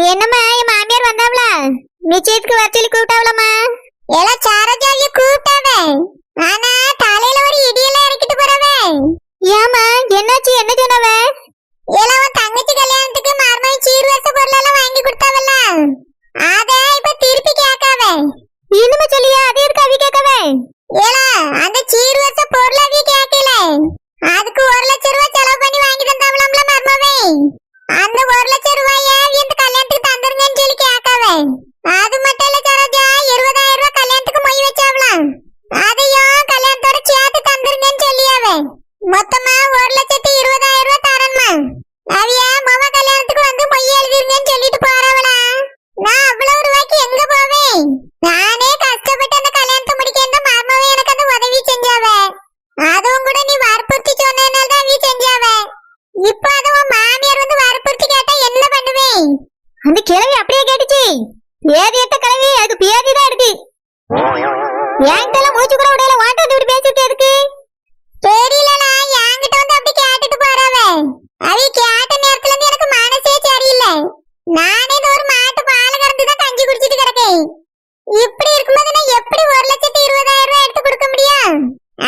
என்னம்மா என் மாமியார் வந்தாவளா? நிச்சயத்துக்கு வர சொல்லி கூப்பிட்டாவளம்மா? எல்லாம் சாரஜாவிய கூப்பிட்டாவே. ஆனா தலையில ஒரு இடியெல்லாம் இறக்கிட்டு போறவே. ஏமா என்னாச்சு? என்ன சொன்னவ? எல்லாம் உன் தங்கச்சி கல்யாணத்துக்கு மருமகன் சீர்வரிசை பொருளெல்லாம் வாங்கி கொடுத்தாவல்ல, அத இப்ப திருப்பி கேட்காவே. இன்னுமே சொல்லியா? அது எதுக்கு அவி கேட்கவே? ஏலா அந்த சீர்வரிசை பொருள் அவி கேட்கல, அதுக்கு 1 லட்சம் ரூபாய் செலவு பண்ணி வாங்கி தந்தாவளாம்ல மருமகன். அந்த 1 லட்சம் ரூபாய இந்த கல்யாணத்துக்கு தந்துருங்கன்னு சொல்லி கேட்காவே. அது மட்டும் இல்ல சரோஜா, 20,000 ரூபாய் கல்யாணத்துக்கு மொய் வச்சாவலாம், அதையும் கல்யாணத்தோட சேர்த்து தந்துருங்கன்னு சொல்லியாவே. மொத்தமா 1,20,000 ரூபாய் தரணுமா? அவிய மாமா கல்யாணத்துக்கு வந்து மொய் எழுதிருங்கன்னு சொல்லிட்டு போறவளா? நான் அவ்வளவு ரூபாய்க்கு எங்க போவேன்? நானே கஷ்டப்பட்டு அந்த கல்யாணத்தை முடிக்கேன். மருமகன் எனக்கு அந்த உதவி செஞ்சாவே, அதுவும் கூட நீ வற்புறுத்தி சொன்னதுனால தான் நீ செஞ்சாவே. இப்ப அதுவும் மாமியார் வந்து வற்புறுத்தி கேட்டா என்ன பண்ணுவேன்? அந்த கிழவி அப்படியே கேட்டுச்சு. ஏது எட்ட கிழவி, அதுக்கு பியாதி தான் இருக்கு. என்கிட்ட மூச்சு கூட உடையில வாட்ட வந்து இப்படி பேசிட்டு எதுக்கு? தெரியலடா, என்கிட்ட வந்து அப்படி கேட்டுட்டு போறாவே. அவி கேட்ட நேரத்துல இருந்து எனக்கு மனசே சரியில்லை. நானே ஒரு மாட்டு பால் கறந்து தான் கஞ்சி குடிச்சிட்டு கிடக்கேன். இப்படி இருக்கும்போது நான் எப்படி 1,20,000 ரூபாய் எடுத்து கொடுக்க முடியும்?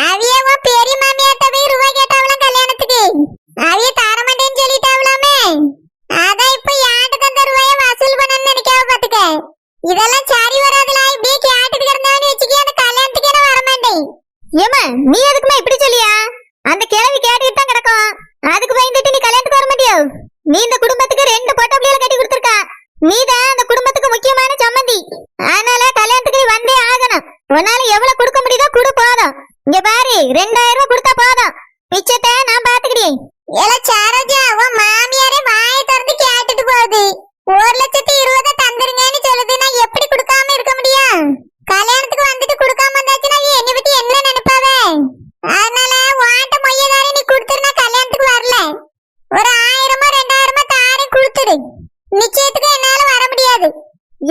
அவியவோ பெரிய மாமியார்ட்ட போய் ரூபாய் கேட்டாவலாம் கல்யாணத்துக்கு, அவிய தரமாட்டேன்னு சொல்லிட்டாவலாமே. அதான் இப்ப யார்கிட்ட தந்த ரூபாய வசூல் பண்ணணும்னு நினைக்காம பாத்துக்க. இதெல்லாம் சரி வராதுல. இப்படியே கேட்டுட்டு கிடந்தான்னு வச்சுக்கே, அந்த கல்யாணத்துக்கே நான் வரமாட்டேன். ஏமா நீ எதுக்குமா இப்படி சொல்லியா? அந்த கிழவி கேட்டுட்டு தான் கிடக்கும். அதுக்கு பயந்துட்டு நீ கல்யாணத்துக்கு வர மாட்டியோ? நீ இந்த குடும்பத்துக்கு 2 பொட்டை பிள்ளைகளை கட்டி கொடுத்துருக்கா. நீதான் அந்த குடும்பத்துக்கு முக்கியமான சம்மந்தி. அதனால கல்யாணத்துக்கு நீ வந்தே ஆகணும். உன்னால எவ்வளவு கொடுக்க முடியுதோ கொடு, போதும். இங்க பாரு, 2,000 ரூபாய் கொடுத்தா போதும், மிச்சத்தை நான் பாத்துக்கிறேன். ஏல சாரோஜா, உன் மாமியாரே வாயை திறந்து கேட்டுட்டு போகுது. 1,20,000 தந்துருங்கன்னு சொல்லுது. நான் எப்படி கொடுக்காம இருக்க முடியும்? கல்யாணத்துக்கு வந்துட்டு கொடுக்காம வந்தாச்சுன்னா என்னை பத்தி என்ன நினைப்பாவே? அதனால வாட்ட மொய்யதாரி நீ கொடுத்துருந்தா கல்யாணத்துக்கு வரல. ஒரு 1000 2,000 தாரே கொடுத்துடு. நிச்சயத்துக்கு என்னால வர முடியாது.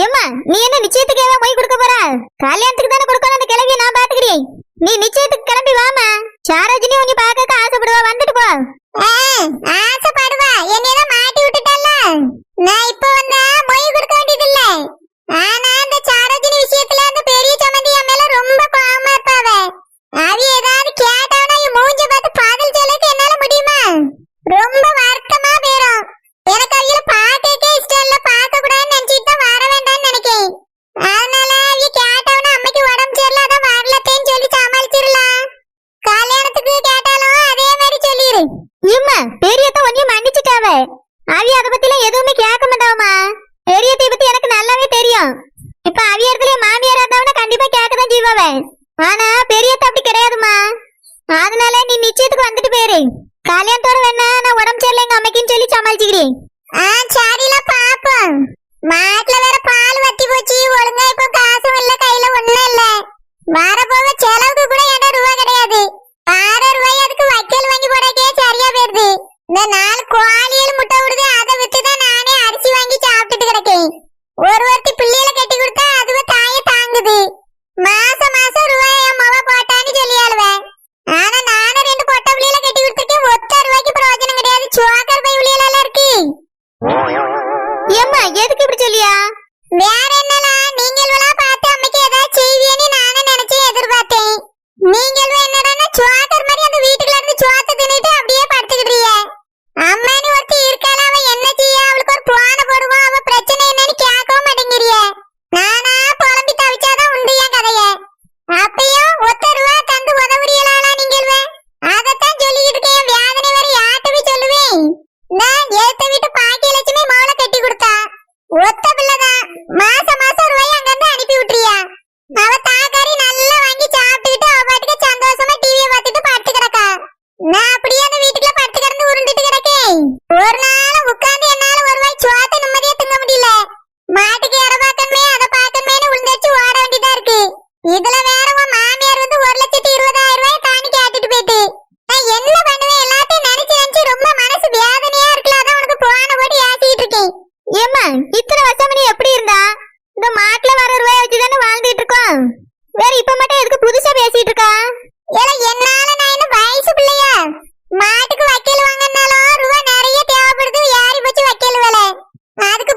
ஏமா நீ என்ன நிச்சயத்துக்கு ஏதோ போய் கொடுக்க போற? கல்யாணத்துக்கு தானே கொடுக்கணும். அந்த கிழவியை நான் பாத்துக்கிறேன். நீ நிச்சயத்துக்கு கிளம்பி வாமா. சாரோஜினி உன்னை பார்க்க ஆசைப்படுவா, வந்துட்டு போ. ஆசைப்படுவா, என்னையதான் மாட்டி விட்டுட்டல்ல. நான் இப்ப வந்தா மொய் கொடுக்க வேண்டியது இல்ல. ஆனா அந்த சாரோஜினி விஷயத்துல அந்த பெரிய சம்மந்தி என் மேல ரொம்ப கோவமா இருப்பாவ. அவ ஏதாவது கேட்டானா என் மூஞ்ச பார்த்து பாதல் சொல்லுக்கு என்னால முடியுமா? ரொம்ப வருத்தமா போயிரும். எனக்கு அவியல பாக்கே இஷ்டம் இல்ல, பார்க்க கூடாதுன்னு நினைச்சிட்டு தான் வர வேண்டாம்னு நினைக்கேன். அதனால அவ கேட்டவன அம்மைக்கு உடம்பு சரியில்லை, அதான் வரலத்தேன்னு சொல்லி சமாளிச்சிடலாம். கல்யாணத்துக்கு கேட்டாலும் அதே மாதிரி சொல்லிரு. ஏமா பெரியத்த ஒன்னையும் மன்னிச்சுட்டாவ. அவி அதை பத்திலாம் எதுவுமே கேட்க மாட்டாவமா. பெரியத்தை பத்தி எனக்கு நல்லாவே தெரியும். இப்ப அவியத்துல மாமியார் இருந்தவன கண்டிப்பா கேட்கதான் செய்வாவ. ஆனா பெரியத்த அப்படி கிடையாதுமா. அதனால நீ நிச்சயத்துக்கு வந்துட்டு போயிரு. கல்யாணத்தோட வேணா நான் உடம்பு சரியில்லை எங்க அம்மைக்குன்னு சொல்லி சமாளிச்சுக்கிறேன். சரில பாப்போம். மாட்டுல வேற பால் வத்தி போச்சு. ஒழுங்கா இப்ப காசும் இல்ல, கையில ஒண்ணும் இல்ல. வரப்போக செலவுக்கு கூட என்ன ரூபாய் கிடையாது. 6 ரூபாய் அதுக்கு வைக்கல் வாங்கி போடக்கே சரியா போயிருது. இந்த 4 கோழியில் முட்டை விடுது, அதை வித்துதான் நானே அரிசி வாங்கி சாப்பிட்டுட்டு கிடக்கேன். ஒருத்தி பிள்ளையில கட்டி கொடுத்தா அதுவே தாயை தாங்குது. மாசம் மாசம் ரூபாய் என் மவ போட்டான்னு சொல்லி ஆளுவேன். ஆனா நானும் 2 பொட்டை பிள்ளையில கட்டி கொடுத்துருக்கேன். 1 ரூபாய்க்கு பிரயோஜனம் கிடையாது. சோக்கர் பை பிள்ளையில இருக்கு. ஏம்மா எதுக்கு இப்படி சொல்லியா? வேற என்னலாம், நீங்களும் பார்த்து அம்மைக்கு ஏதாவது செய்வியன்னு நானும் நினைச்சு எதிர்பார்த்தேன். நீங்களும் என்னடான்னா சோக்கர் மாதிரி அந்த வீட்டுக்குள்ள இருந்து சோத்தை தின்னுட்டு அப்படியே படுத்துக்கிட்டீங்க. அம்மானு ஒருத்தி இருக்காள, அவ என்ன செய்ய? அவளுக்கு ஒரு போன போடுவோம், அவ பிரச்சனை என்னன்னு கேட்கவும் மாட்டேங்கிறிய. நானா புலம்பி தவிச்சாதான் உண்டு என் கதைய. அப்பயும் 1 ரூபா தந்து உதவுறீங்களா நீங்களுவே? அதத்தான் சொல்லிக்கிட்டு இருக்கேன். வேதனை வேற யார்கிட்ட சொல்லுவேன்? நான் ஏத்த வீட்டு பாக்கிய லட்சுமி மோளை கட்டி கொடுத்தா ஒத்த பிள்ளைதான். மாசம் மாசம் ரூபாய் அங்கிருந்து அனுப்பி விட்டுறியா? அவ தாக்காரி நல்லா வாங்கி சாப்பிட்டுக்கிட்டு அவ பாட்டுக்கு சந்தோஷமா டிவியை பார்த்துட்டு படுத்து கிடக்கா. நான் அப்படியே அந்த வீட்டுக்குள்ள படுத்து கிடந்து உருண்டுட்டு கிடக்கேன். ஒரு நாள் உட்கார்ந்து என்னால 1 ரூபாய் சோத்தை நிம்மதியா திங்க முடியல. மாட்டுக்கு இற பார்க்கணுமே அதை பார்க்கணுமேனு உளுந்தடிச்சு ஓட வேண்டியதா இருக்கு. இதுல வேற உன் மாமியார் வந்து 1,20,000 ரூபாய் தானி கேட்டுட்டு போயிட்டு நான் என்ன பண்ணுவேன்? எல்லாத்தையும் நினைச்சு நினைச்சு ரொம்ப மனசு வேதனையா இருக்குல்ல, அதான் உனக்கு போன போட்டு ஏசிக்கிட்டு இருக்கேன். ஏம்மா இத்தனை வருஷம் நீ எப்படி இருந்தா? இந்த மாட்டுல வர ரூபாய் வச்சுதானே வாழ்ந்துட்டு இருக்கோம். வேற இப்ப மட்டும் எதுக்கு புதுசா பேசிட்டு இருக்கா? என்னால நான் என்ன வயசு பிள்ளையா? மாட்டுக்கு வைக்கல் வாங்கினாலும் ரூபாய் நிறைய தேவைப்படுது. யாரி போச்சு வைக்கல் வேலை. அதுக்கு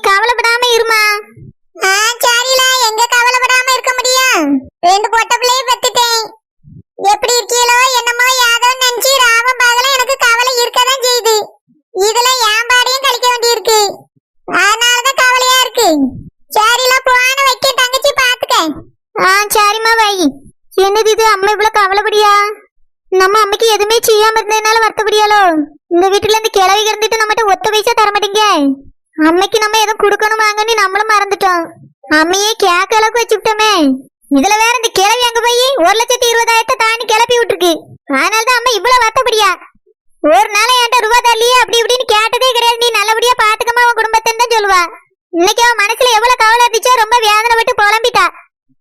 கவலைப்படாம இருமா. சரில எங்க கவலைப்படாம இருக்க முடியும். 2 பொட்ட பிள்ளைய பெத்துட்டேன். எப்படி இருக்கீங்களோ என்னமோ யாதோ நினைச்சு ராவம் பகல எனக்கு கவலை இருக்கதான் செய்யுது. இதுல என் பாடியும் கழிக்க வேண்டியிருக்கு. அதனாலதான் கவலையா இருக்கு. சரில போன வைக்க தங்கச்சி பாத்துக்க. சரிம்மா வை. என்னது இது, அம்மா இவ்வளவு கவலைப்படியா? நம்ம அம்மைக்கு எதுவுமே செய்யாம இருந்ததுனால வருத்தப்படியாலோ? இந்த வீட்டுல இந்த கிளவி இருந்துட்டு நம்மகிட்ட ஒத்த பைசா தர மாட்டீங்க. அம்மைக்கு நம்ம எதுவும் கொடுக்கணும் வாங்கன்னு நம்மளும் மறந்துட்டோம். அம்மையே கேக்க அளவுக்கு வச்சுட்டோமே. இதுல வேற இந்த கிளவி அங்க போய் 1,20,000 தாண்டி கிளப்பி விட்டுருக்கு. அதனாலதான் அம்மா இவ்வளவு வருத்தப்படியா. ஒரு நாள் என்கிட்ட ரூபா தரலையே அப்படி இப்படின்னு கேட்டதே கிடையாது. நீ நல்லபடியா பாத்துக்கமா உன் குடும்பத்தைன்னு தான் சொல்லுவா. இன்னைக்கு அவன் மனசுல எவ்வளவு கவலை இருந்துச்சோ, ரொம்ப வேதனை விட்டு புலம்பிட்டா.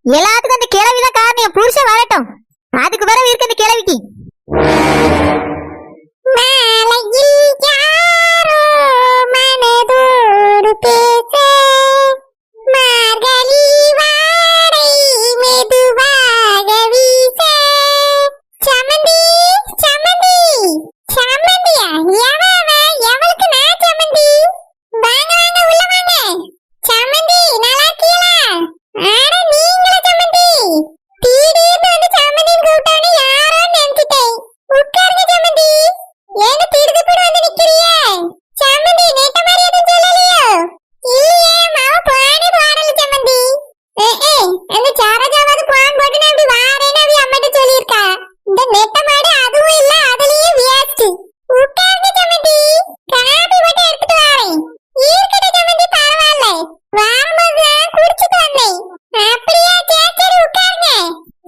எல்லாத்துக்கும் அந்த கிளவிதான் காரணம். புருஷன் வரட்டும், அதுக்கு பிறகு இருக்கு அந்த கிளவிக்கு. மாலையில் யாரோ மனதோடு பேச, மார்கழி வாடை மெதுவாக வீச, சமந்தி சமந்தி சமந்தியா எவளுக்கு நான் சமந்தி? வாங்க வாங்க உள்ள வாங்க. சமந்தி நல்லா இருக்கீங்களா? ஆட நீங்களா சமந்தி? திடீர்னு வந்து சமந்தின்னு கூப்பிட்டானே யாரோ நினைச்சிட்டேன். உட்காருங்க சமந்தி. ஏங்க திடுதுப்புன்னு வந்து நிக்கிறியே? சமந்தி நேத்த மாதிரி எதுவும் சொல்லலையோ? இல்லையே மாவ போனே போடல சமந்தி. அந்த சாரஜாவது போன் போட்டு நான் இப்படி வாரேன்னு அவ அம்மாட்ட சொல்லியிருக்கா. இந்த நெட்ட மாடு அதுவும் இல்ல, அதுலயும் வேஸ்ட். உட்காருங்க சமந்தி. காபி போட்டு எடுத்துட்டு வரேன். இருக்கட்டும் சமந்தி, பரவாயில்ல. வரும்போது நான் குடிச்சிட்டு வந்தேன். அப்படியா? சரி உட்காருங்க.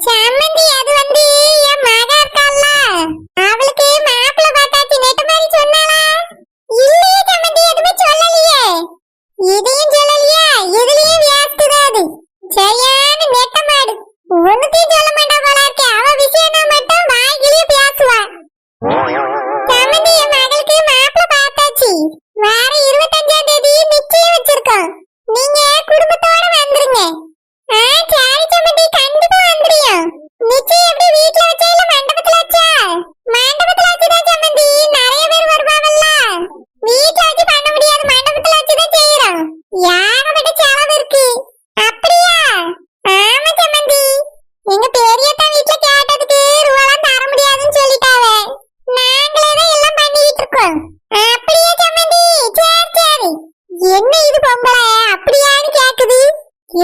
சமந்தி அது வந்து என் மக இருக்கால, அவளுக்கு மாப்பிள்ள பார்த்தாச்சு நெட்ட மாதிரி சொன்னாளா? இல்லையே சமந்தி, எதுவுமே சொல்லலையே. இதையும் சொல்லலையா? இதுலயும் வேஸ்ட் தான் அது. சரியான நெட்ட மாடு. ஒண்ணுத்தையும் சொல்ல மாட்டா போல இருக்கே. அவ விஷயம்னா மட்டும் வாய்கிலேயே பேசுவா. சமந்தி என் மகளுக்கு மாப்பிள்ள பார்த்தாச்சு. வார 25ஆம் தேதி நிச்சயம் வச்சிருக்கோம். நீங்க குடும்பத்தோட வந்துருங்க. சரி சமந்தி, கண்டிப்பா வந்துறியோம். நிச்சயம் எப்படி வீட்ல வச்சா இல்ல மண்டபத்துல வச்சா? மண்டபத்துல வச்சுதான் சமந்தி, நிறைய பேர் வருவாங்கல்ல. வீட்ல வச்சு பண்ண முடியாது, மண்டபத்துல வச்சுதான் செய்யறோம். ஏகப்பட்ட செலவு இருக்கு. அப்படியா? ஆமா சமந்தி. எங்க பெரியத்தா வீட்ல கேட்டதுக்கு ரூபாலாம் தர முடியாதுன்னு சொல்லிட்டாவ. நாங்களே தான் எல்லாம் பண்ணிட்டு இருக்கோம். அப்படியே சமந்தி? சரி. என்ன இது பொம்பளை அப்படியான்னு கேக்குது?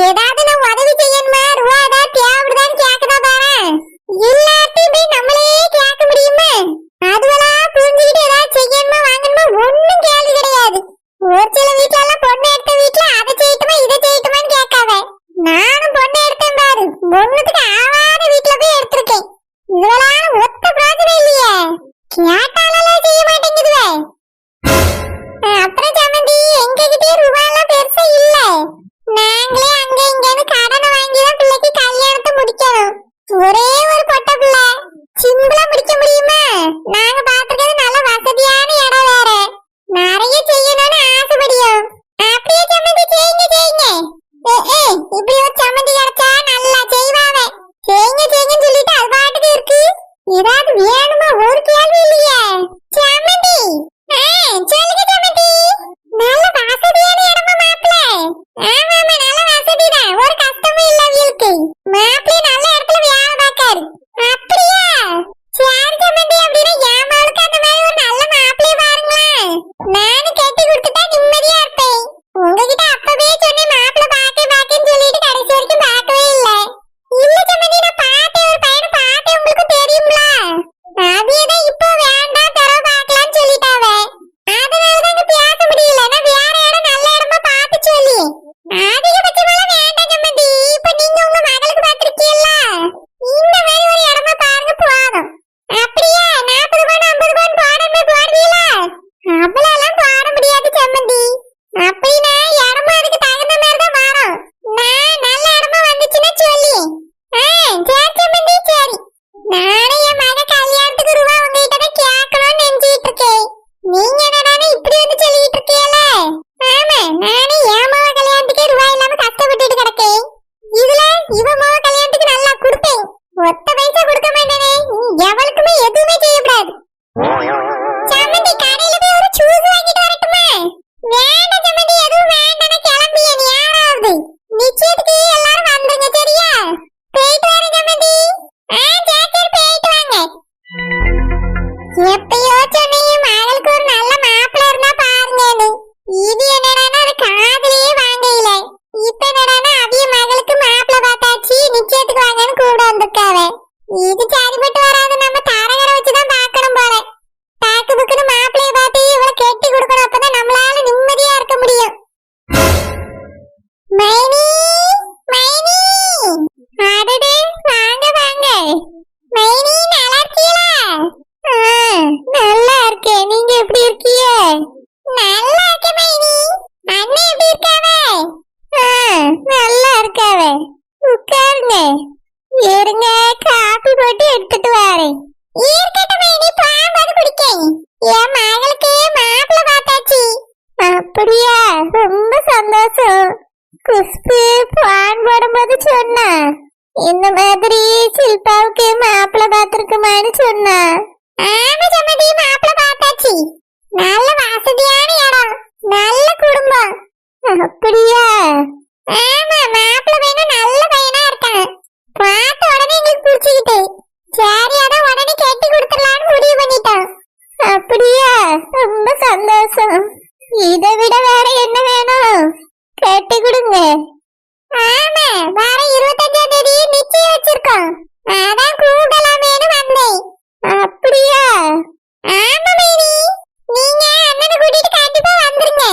ஏதாவது நான் உதவி செய்யணுமா? ரூபா ஏதாவது தேவைப்படுதான்னு கேக்குதா பாரு. எல்லாத்தையும் போய் நம்மளே கேட்க முடியுமா? அதுவெல்லாம் புரிஞ்சுக்கிட்டு ஏதாவது செய்யணுமா வாங்கணுமா ஒன்னும் கேள்வி கிடையாது. ஒரு சில வீட்டுல எல்லாம் பொண்ணு எடுத்த வீட்டுல அதை செய்யட்டுமா இதை செய்யட்டுமான்னு கேட்காத. நானும் பொண்ணு எடுத்தேன் பாரு, ஒண்ணுத்துக்கு ஆவாத வீட்டுல போய் எடுத்திருக்கேன். இதுவெல்லாம் ஒத்த பிரார்த்தனை இல்லையே, கேட்டாலும் செய்ய மாட்டேங்குதுவே. அப்புறம் சமந்தி எங்ககிட்டே ரூபாயெல்லாம் பெருசா இல்ல. நாங்களே அங்க இங்கன்னு கடனை வாங்கிதான் பிள்ளைக்கு கல்யாணத்தை முடிக்கணும். ஒரே ஒரு பொட்ட உட்காருங்க. இருங்க, காபி போட்டு எடுத்துட்டு வரேன். இருக்கட்டும் மைனி, பாம்பாது குடிக்கேன். என் மகளுக்கு மாப்பிள்ளை பார்த்தாச்சு. அப்படியா? ரொம்ப சந்தோஷம். குஷ்பு பான் போடும்போது சொன்னா இந்த மாதிரி சில்பாவுக்கு மாப்பிள்ளை பார்த்திருக்குமான்னு சொன்னா. ஆமா சம்மதி, மாப்பிள்ளை பார்த்தாச்சு. நல்ல வசதியான இடம், நல்ல குடும்பம். அப்படியா? ஆமா, மாப்பிள்ளை பையனும் நல்ல பையனா இருக்கான். பார்த்த உடனே எங்களுக்கு பிடிச்சிக்கிட்டு சரி, அதான் உடனே கட்டி கொடுத்துடலான்னு முடிவு பண்ணிட்டோம். அப்படியா? ரொம்ப சந்தோஷம். இதை விட வேற என்ன வேணும்? கட்டி கொடுங்க. ஆமா, வர 25ஆம் தேதி நிச்சயம் வச்சிருக்கோம். அதான் கூடலாமேனு வந்தேன். அப்படியா? ஆமா மைனி, நீங்க அண்ணனை கூட்டிட்டு கண்டிப்பா வந்துருங்க.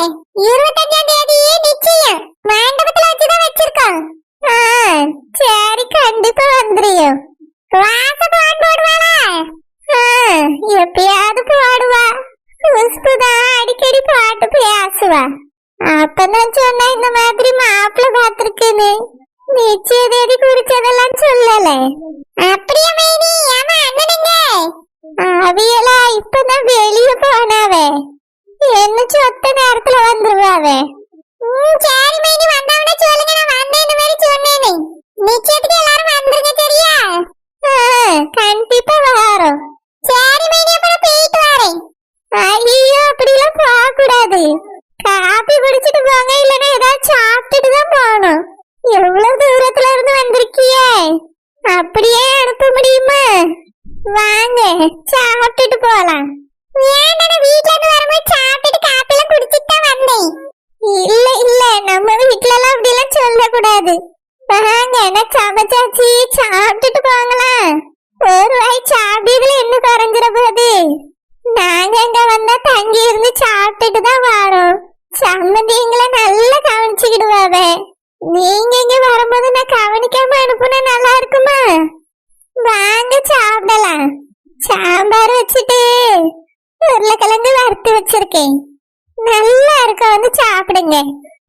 25ஆம் தேதி நிச்சயம் மண்டபத்துல வச்சுதான் வச்சிருக்கோம். சரி, கண்டிப்பா வந்துறியும். வாச பான் போடுவாளா? எப்பயாவது பாடுவா. குஷ்புதான் அடிக்கடி பாட்டு பேசுவா. அப்பதான் சொன்னா இந்த மாதிரி மாப்பிள்ளை பார்த்திருக்குன்னு. நிச்சய தேதி குறிச்சதெல்லாம் சொல்லல. அப்படியா மைனி? ஆமா, அண்ணனுங்க அவியலா இப்பதான் வெளிய போனாவே. என்ன சொத்த நேரத்துல வந்துருவாவே. சரி மைனி, வந்தவன சொல்லுங்க, நான் வந்தேன் இந்த மாதிரி சொன்னேன்னு. நிச்சயத்துக்கு எல்லாரும் வந்துருங்க, சரியா? கண்டிப்பா வரோம். சரி மைனி, அப்புறம் போயிட்டு வரேன். ஐயோ, அப்படிலாம் போக கூடாது. காபி குடிச்சிட்டு போங்க, இல்லன்னா ஏதாவது சாப்பிட்டுட்டு தான் போகணும். எவ்வளவு தூரத்துல இருந்து வந்திருக்கியே, அப்படியே அனுப்ப முடியுமா? வாங்க, சாப்பிட்டுட்டு போலாம். ஏன் நான் வீட்ல இருந்து வரும்போது சாப்பிட்டுட்டு காப்பிலாம் குடிச்சிட்டு தான் வந்தேன். இல்ல இல்ல, நம்ம வீட்டுல எல்லாம் அப்படி எல்லாம் சொல்லக்கூடாது. வாங்க, நான் சமைச்சாச்சு, சாப்பிட்டுட்டு போங்களாம். ஒரு வாய் சாப்பிட்டதுல என்ன குறைஞ்சிட போகுது? நாங்க அங்க வந்தா தங்கி இருந்து சாப்பிட்டுட்டு தான் வரோம். சம்மந்தி எங்களை நல்லா கவனிச்சுக்கிடுவாவ. நீங்க இங்க வரும்போது நான் கவனிக்காம அனுப்புனா நல்லா இருக்குமா? வாங்க சாப்பிடலாம். சாம்பார் வச்சுட்டு உருளைக்கிழங்கு வறுத்து வச்சிருக்கேன், நல்லா இருக்கும், வந்து சாப்பிடுங்க.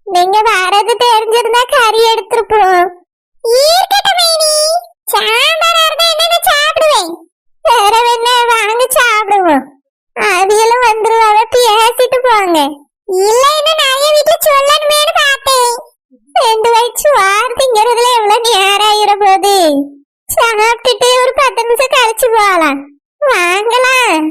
நீங்க வரது தெரிஞ்சிருந்தா கறி எடுத்துருப்போம். இருக்கட்டும் மைனி, சாம்பாரா இருந்தா என்னன்னு சாப்பிடுவேன். வேற என்ன, வாங்க சாப்பிடுவோம். அவியலும் வந்துருவாங்க, பேசிட்டு போங்க. இல்ல, இன்னும் நிறைய வீட்டுல சொல்லணுமேனு பார்த்தேன். 2 வயசு வார்த்தைங்கிறதுல எவ்வளவு நேரம் ஆயிர போகுது. சாப்பிட்டுட்டு ஒரு 10 நிமிஷம் கழிச்சு போகலாம். வாங்கலாம்.